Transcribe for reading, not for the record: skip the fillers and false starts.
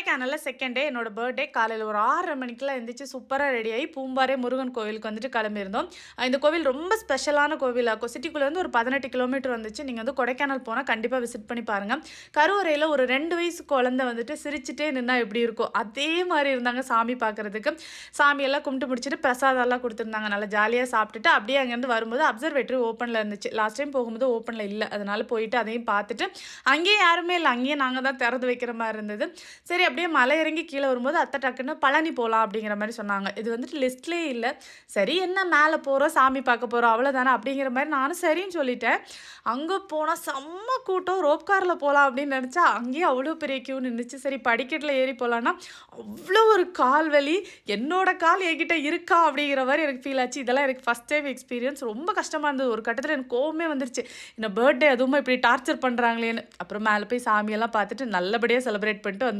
கொடைக்கானல்ல second day என்னோட birthday காலையில ஒரு 6:30 மணிக்கெல்லாம் எந்திரிச்சு சூப்பரா ரெடி ஆகி பூம்பாறை முருகன் கோவிலுக்கு வந்துட்டு கிளம்பியிருந்தோம். இந்த கோவில் ரொம்ப ஸ்பெஷலான கோவில். சிட்டிக்குள்ளேருந்து ஒரு 18 கிலோமீட்டர் வந்துச்சு. நீங்க வந்து கொடைக்கானல் போனா கண்டிப்பா விசிட் பண்ணி பாருங்க. கருவறையில ஒரு 2 வயசு குழந்தை வந்துட்டு சிரிச்சுட்டே நின்னா எப்படி இருக்கும், அதே மாரி இருந்தாங்க சாமி பார்க்கறதுக்கு. சாமியெல்லாம் கும்பிட்டு முடிச்சுட்டு பிரசாதம்லாம் குடுத்துருந்தாங்க. நல்லா ஜாலியா சாப்பிட்டுட்டு அப்படியே அங்கேருந்து வரும்போது அப்சர்வேட்டரி ஓப்பன்ல இருந்துச்சு. லாஸ்ட் டைம் போகும்போது ஓப்பன்ல இல்ல. அதனால போயிட்டு அதையும் பார்த்துட்டு, அங்கேயும் யாருமே இல்ல. அங்கேயும் நாங்க தான் திறந்து வைக்கிற மாரி இருந்தது. சரி அப்படியே மலை இறங்கி கீழ வரும்போது அத்தை டக்குன்னு பழனி போலாம் அப்படிங்கிற மாரி சொன்னாங்க. இது வந்துட்டு லிஸ்ட்லயே இல்ல. சரி என்ன மேல போறோம், சாமி பார்க்க போறோம் அவ்வளோதானே அப்படிங்கிற மாரி நானும் சரின்னு சொல்லிட்டேன். அங்க போனா செம்ம கூட்டம். ரோப் கார்ல போலாம் அப்படின்னு நெனச்சா, அங்கேயும் அவ்வளோ பெரிய கியூ நின்னுச்சு. சரி படிக்கட்டில ஏறி போலான்னா, அவ்வளோ ஒரு கால் வலி. என்னோட கால் என்கிட்ட இருக்கா அப்படிங்கிற மாரி எனக்கு ஃபீல் ஆச்சு. இதெல்லாம் எனக்கு ஃபர்ஸ்ட் டைம் எக்ஸ்பீரியன்ஸ். ரொம்ப கஷ்டமா இருந்தது. ஒரு கட்டத்தில எனக்கு கோவமே வந்துருச்சு. என்ன பர்த்டே அதுவுமா இப்படி டார்ச்சர் பண்றாங்களேன்னு. அப்புறம் மேல போய் சாமியெல்லாம் பார்த்துட்டு நல்லபடியா செலிப்ரேட் பண்ணிட்டு வந்தாச்சு.